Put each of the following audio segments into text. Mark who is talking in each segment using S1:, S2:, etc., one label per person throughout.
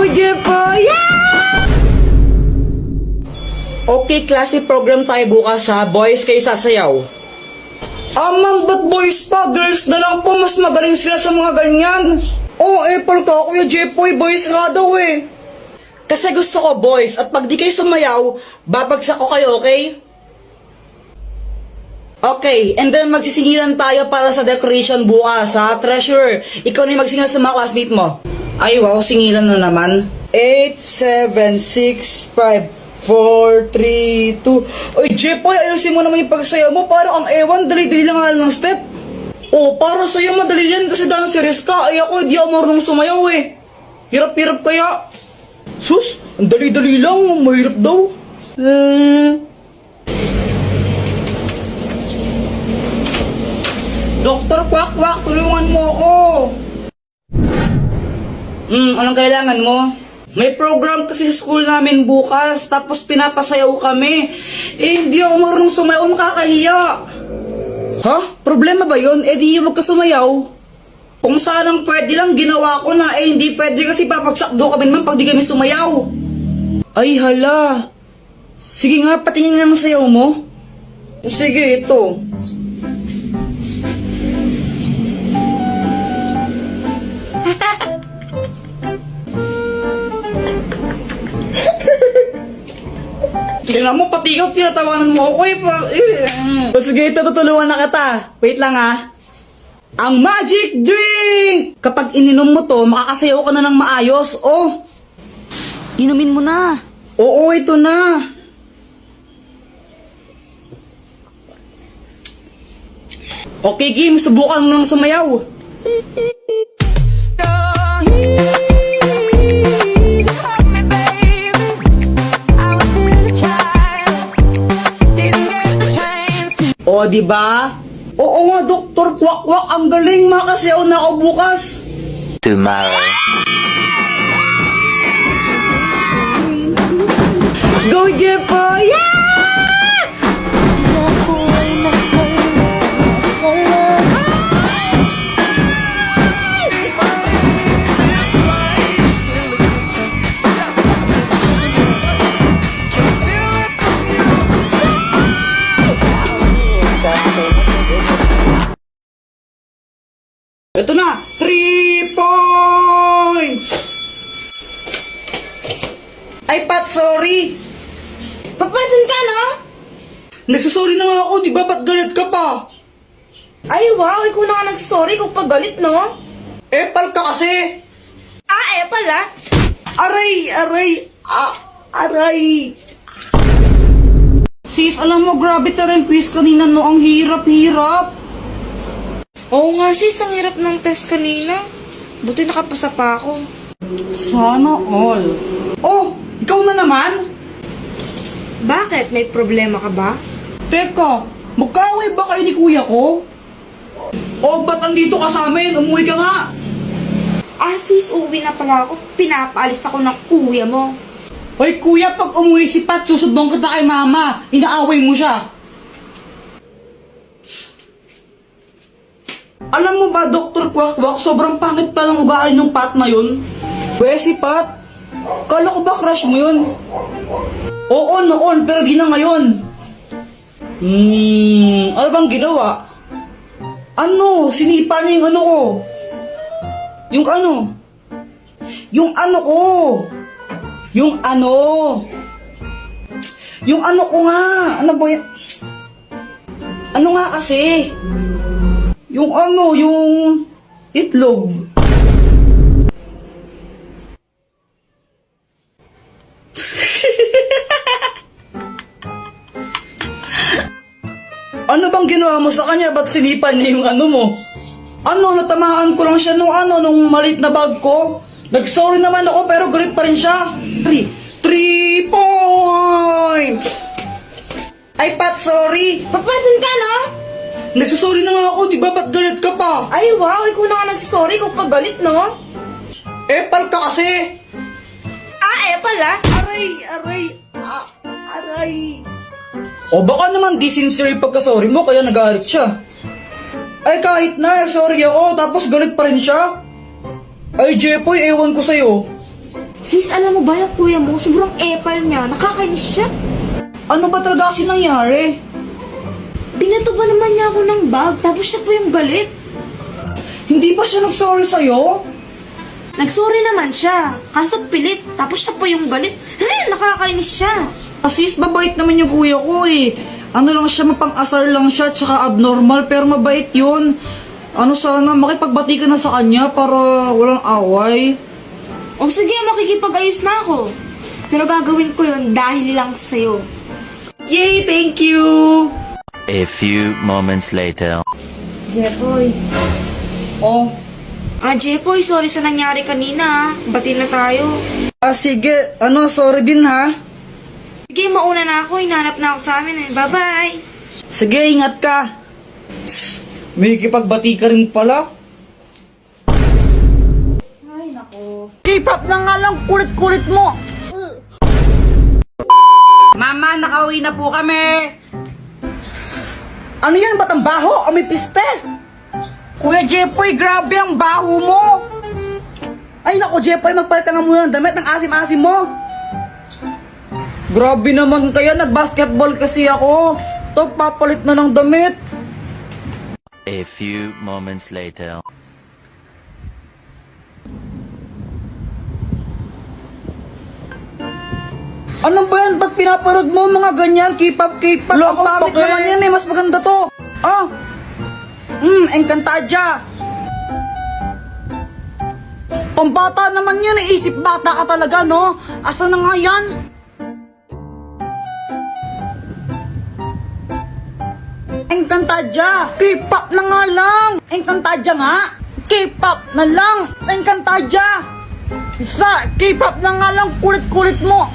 S1: Go, Jepoy! Yeah! Okay, class, may program tayo bukas ha. Boys, kayo sasayaw. Ma'am, ba't boys pa? Girls na lang po. Mas magaling sila sa mga ganyan. Apple ka, Kuya Jepoy. Boys nga daw eh. Kasi gusto ko boys. At pag di kayo sumayaw, babagsak ko kayo, okay? Okay, and then magsisingilan tayo para sa decoration bukas ha. Treasure, ikaw na yung magsingilan sa mga classmate mo. Ay wow, singilan na naman. 8, 7, 6, 5, 4, 3, 2. Ay, Jepoy, ayusin mo naman yung pagsayaw mo. Parang ang ewan, dali-dali lang nga ng step. Para sa'yo madali yan kasi dancerist ka. Ay ako, di ako marunong sumayaw eh. Hirap-hirap kaya. Sus, ang dali-dali lang. Mahirap daw. Doktor Kwak-Kwak, tulungan mo ako. Anong kailangan mo? May program kasi sa school namin bukas, tapos pinapasayaw kami. Hindi ako marunong sumayaw, makakahiya. Ha? Problema ba yun? Di wag ka sumayaw. Kung sanang pwede lang, ginawa ko na. Hindi pwede kasi papagsak do kami naman pag di kami sumayaw. Ay hala. Sige nga, patingin nga ng sayaw mo. Sige, ito. Tingnan mo, pati ikaw tinatawanan mo ako eh. Sige, ito tutulungan na kita. Wait lang ha. Ang magic drink! Kapag ininom mo to, makakasayaw ka na ng maayos. Inumin mo na. Oo, ito na. Okay, game. Subukan mo nang sumayaw. Diba? Oo nga, Doktor Kwak-Kwak, ang galing, makasayaw na ako bukas.
S2: Tomorrow.
S1: Go, Jepoy! Yeah! Ito na! 3 points! Ay, Pat, sorry!
S3: Papansin ka, no?
S1: Nagsasorry na nga ako, di ba? Ba't galit ka pa?
S3: Ay, wow, ikaw na nga nagsasorry kung pagalit, no?
S1: Epal ka kasi!
S3: Pala.
S1: Aray! Aray! Sis, alam mo, grabe talagang quiz kanina, no? Ang hirap-hirap!
S3: Oo nga, sis, ang hirap ng test kanina. Buti nakapasa pa ako.
S1: Sana all. Ikaw na naman?
S3: Bakit? May problema ka ba?
S1: Teka, magkaaway ba kayo ni kuya ko? Ba't andito ka sa amin? Umuwi ka nga!
S3: Sis, uuwi na pala ako. Pinapaalis ako ng kuya mo.
S1: Hoy kuya, pag umuwi si Pat, susubong kita kay mama. Inaaway mo siya. Alam mo ba, Dr. Kwak-Kwak, sobrang pangit pa ng ugali ng Pat na yun? Si Pat, kala ko ba crush mo yun? Oo, noon, pero di na ngayon. Ano bang ginawa? Sinipa niya yung ano ko. Yung ano? Yung ano ko. Yung ano? Yung ano ko nga. Ano ba yan? Ano nga kasi? Yung ano, yung itlog. Ano bang ginawa mo sa kanya? Ba't sinipan niya yung ano mo? Natamaan ko lang siya nung maliit na bag ko. Nag-sorry naman ako pero galit pa rin siya. 3 points! Ay, Pat, sorry.
S3: Papansin ka, no?
S1: Nagsasorry na nga ako, di ba? Ba't galit ka pa?
S3: Ay, wow, ikaw na nga nagsasorry kung pagalit, no?
S1: Epal ka kasi!
S3: Pala.
S1: Aray! Baka naman di sincere yung pagkasorry mo, kaya nagalit siya. Ay, kahit na, sorry ako, tapos galit pa rin siya. Ay, Jepoy, ewan ko sa'yo.
S3: Sis, alam mo ba yung kuya mo? Sobrang epal niya. Nakakainis siya.
S1: Ano ba talaga kasi nangyari?
S3: Binato ba naman niya ako ng bag? Tapos siya pa yung galit.
S1: Hindi pa siya nag-sorry sa'yo?
S3: Nagsorry naman siya. Kaso pilit. Tapos siya pa yung galit. Ay, nakakainis siya.
S1: Sis, mabait naman yung kuya ko eh. Ano lang siya, mapang-asar lang siya, tsaka abnormal, pero mabait yun. Ano sana, makipagbati ka na sa kanya para walang away.
S3: O sige, makikipag-ayos na ako. Pero gagawin ko yun dahil lang sa'yo.
S1: Yay, thank you!
S2: A few moments later.
S3: Jepoy.
S1: Oh,
S3: Jepoy, sorry sa nangyari kanina. Bati na tayo.
S1: sige, sorry din ha.
S3: Sige, mauna na ako. Hinanap na ako sa amin. Bye-bye.
S1: Sige, ingat ka. May kipagbati ka rin pala.
S3: Ay, nako.
S1: K-pop na nga lang, kulit-kulit mo. Mama, nakauwi na po kami. Ano yan, ba't ang baho? O may piste? Kuya Jepoy, grabe ang baho mo. Ay nako Jepoy, magpalit ka nga muna ng damit ng asim-asim mo. Grabe naman kaya, nag-basketball kasi ako. To, papalit na ng damit.
S2: A few moments later.
S1: Ano ba yan? Ba't pinaparod mo mga ganyan? K-pop, K-pop. Ang pangit naman yan eh. Mas maganda to. Ah! Encantadia. Pambata naman yan eh. Isip bata ka talaga, no? Asa na nga yan? Encantadia. K-pop na nga lang. Encantadia nga. K-pop na lang. Encantadia. Isa, K-pop na nga lang. Kulit-kulit mo.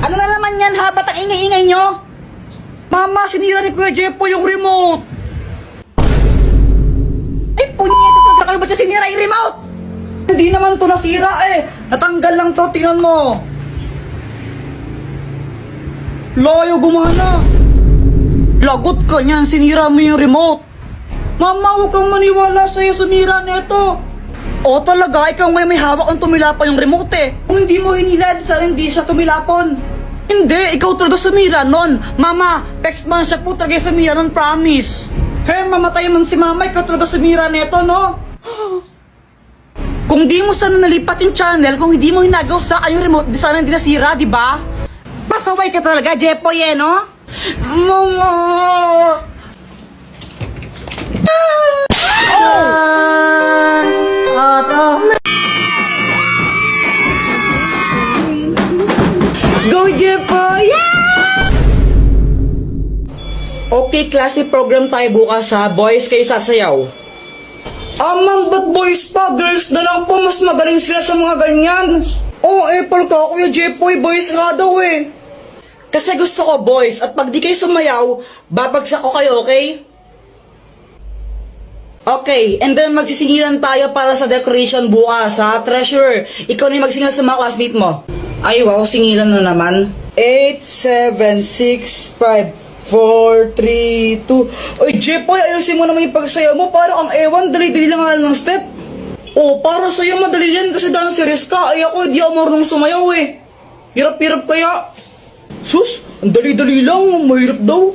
S1: Ano na naman yan ha? Ba't ang ingay-ingay nyo? Mama, sinira ni Kuya Jepo yung remote. Ay, punyeta talaga kayo. Ba't niya sinira yung remote? Hindi naman to nasira eh. Natanggal lang to, tingnan mo. Layo gumana. Lagot ka niyan, sinira mo yung remote. Mama, huwag kang maniwala sa'yo, sumira nito. O talaga, ikaw ngayon may hawak ang tumilapon yung remote eh. Kung hindi mo hinilad, sana hindi siya tumilapon. Hindi, ikaw talaga sumira nun. Mama, Pexman siya po talaga sumira nun, promise. He, mamatay man si mama, ikaw talaga sumira nito, no? Kung di mo sana nalipat yung channel, kung hindi mo hinagaw sa yung remote, di sana hindi nasira, di ba? Pasaway ka talaga, Jepoy eh, no? Mama! Go, Jepoy! Yeah! Okay, class, may program tayo bukas ha. Boys, kayo sasayaw. Ma'am, ba't boys pa? Girls na lang po, mas magaling sila sa mga ganyan. Oh, Apple ka, Kuya Jepoy, boys nga daw eh. Kasi gusto ko boys, at pag di kayo sumayaw, babagsak ko kayo, okay? Okay, and then magsisingilan tayo para sa decoration bukas ha. Treasure, ikaw na yung magsingil sa mga classmate mo. Ay wow, singilan na naman. 8, 7, 6, 5, 4, 3, 2. Ay Jepoy, ayusin mo naman yung pagsayaw mo. Parang ang ewan, dali-dali lang nga ng step. Oh, para sa'yo madali yan kasi dancerist ka. Ay ako, di ako marunong sumayaw eh. Hirap-hirap kaya. Sus, ang dali-dali lang, mahirap daw.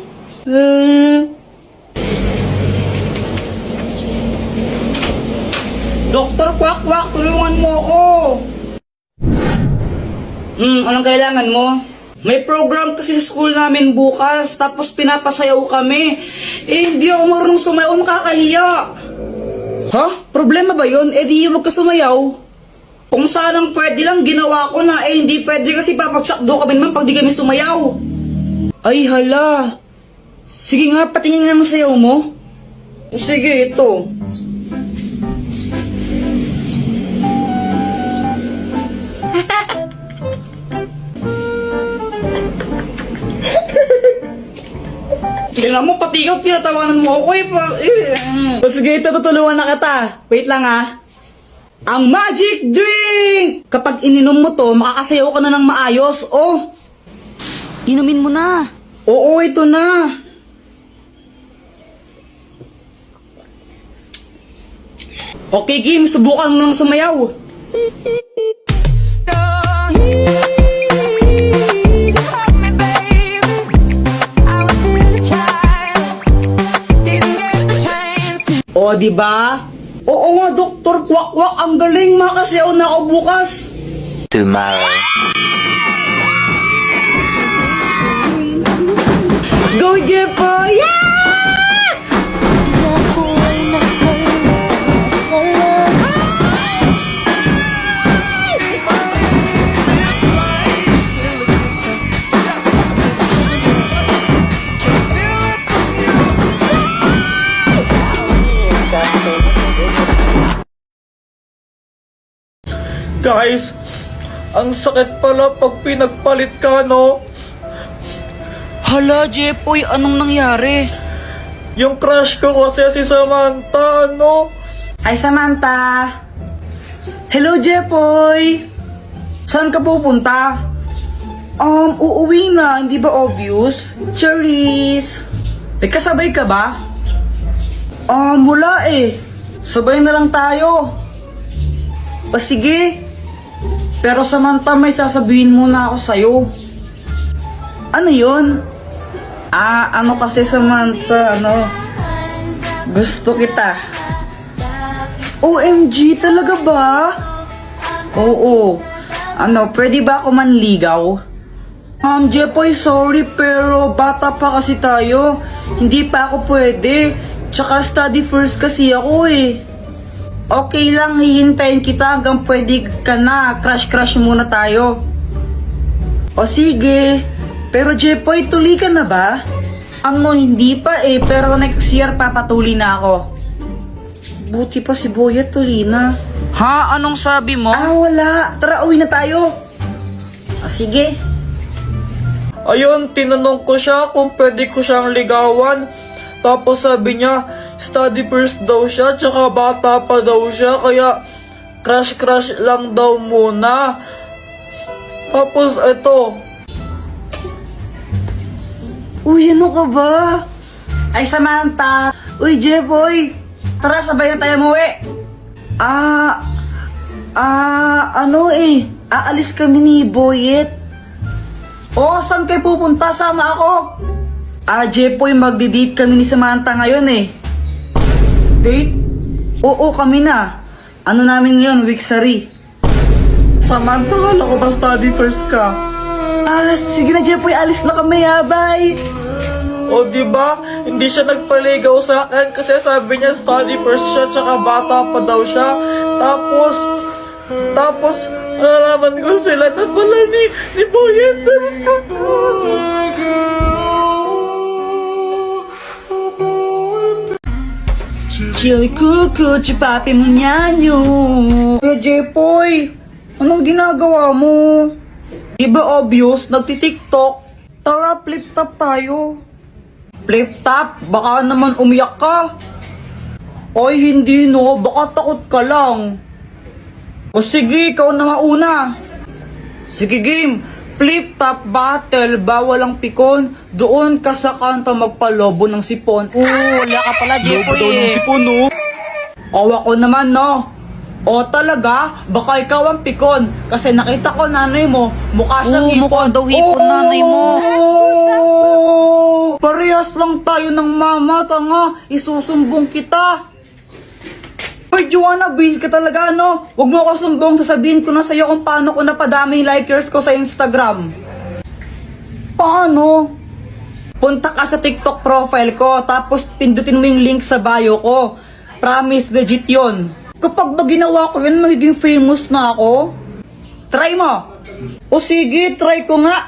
S1: Doktor Kwak-Kwak, tulungan mo ako. Anong kailangan mo? May program kasi sa school namin bukas, tapos pinapasayaw kami. Eh, hindi ako marunong sumayaw, makakahiya. Ha? Problema ba yun? Eh, di huwag ka sumayaw. Kung sanang pwede lang, ginawa ko na. Eh, hindi pwede kasi papagsak do kami naman pag di kami sumayaw. Ay, hala. Sige nga, patingin nga ng sayaw mo. Sige, ito. Tingnan mo, pati ikaw, tinatawanan mo ako eh. Sige, ito, tutulungan na kita. Wait lang ah. Ang magic drink! Kapag ininom mo to, makakasayaw ka na ng maayos. Oh, inumin mo na. Oo, ito na. Okay, Kim, subukan mo nang sumayaw. O, di ba? Oo nga, Dr. Kwak-Kwak, ang galing, makasayaw na ako bukas.
S2: Tomorrow.
S1: Go, Jepo! Yeah!
S4: Ako ay nagpasalamat.
S5: Guys, ang sakit pala pag pinagpalit ka, no?
S1: Hala, Jepoy, anong nangyari?
S5: Yung crush ko kasi si Samantha, no?
S1: Hi, Samantha! Hello, Jepoy! Saan ka pupunta? Uuwi na, hindi ba obvious? Cherries! May kasabay ka ba? Wala eh. Sabay na lang tayo. O sige. Pero Samantha, may sasabihin muna ako sa'yo. Ano yun? Ano kasi Samantha, gusto kita. OMG, talaga ba? Oo. Pwede ba ako manligaw? Jepoy, sorry pero bata pa kasi tayo. Hindi pa ako pwede. Tsaka study first kasi ako eh. Okay lang, hihintayin kita hanggang pwede ka na. Crush muna tayo. O sige. Pero Jepoy, tuli ka na ba? Hindi pa eh. Pero next year papatuli na ako. Buti pa si Boya tuli na. Ha? Anong sabi mo? Wala. Tara, uwi na tayo. O sige.
S5: Ayun, tinanong ko siya kung pwede ko siyang ligawan. Tapos sabi niya, study first daw siya, tsaka bata pa daw siya, kaya crush lang daw muna. Tapos eto,
S1: Uy, ano ka ba? Ay, Samantha! Uy, Jepoy! Tara, sabay na tayo umuwi! Aalis kami ni Boyet. Saan kayo pupunta? Sama ako! Jepoy, magdi-date kami ni Samantha ngayon eh. Date? Oo, kami na. Ano namin ngayon, Wixary.
S5: Samantha, wala ko ba study first ka?
S1: Sige na, Jepoy, alis na kami ha, bye!
S5: O diba, hindi siya nagpaligaw sa akin kasi sabi niya study first siya, tsaka bata pa daw siya. Tapos, nalaman ko sila na pala ni Boyet.
S1: Kill kuku, chupapi mo nyanyo. Jepoy, anong ginagawa mo? Di ba obvious, nagtitiktok? Tara, flip top tayo. Flip top? Baka naman umiyak ka. Oy, hindi no, baka takot ka lang. O sige, ikaw na mauna. Sige game, flip top battle, bawal ang pikon. Doon ka sa kanto magpalobo ng sipon. Wala ka pala, Jepoy. Lobo daw ng sipon, no? Ako naman, no? O talaga, baka ikaw ang pikon. Kasi nakita ko nanay mo, mukha siyang hipon. Mukha daw hipon nanay mo. Parehas lang tayo ng mama, tanga. Isusumbong kita. Uy, Joanna, busy ka talaga, no? Huwag mo ako sumbong, sasabihin ko na sa'yo kung paano ko napadami yung likers ko sa Instagram. Paano? Punta ka sa TikTok profile ko, tapos pindutin mo yung link sa bio ko. Promise, legit yun. Kapag ba ginawa ko yun, magiging famous na ako? Try mo! O sige, try ko nga.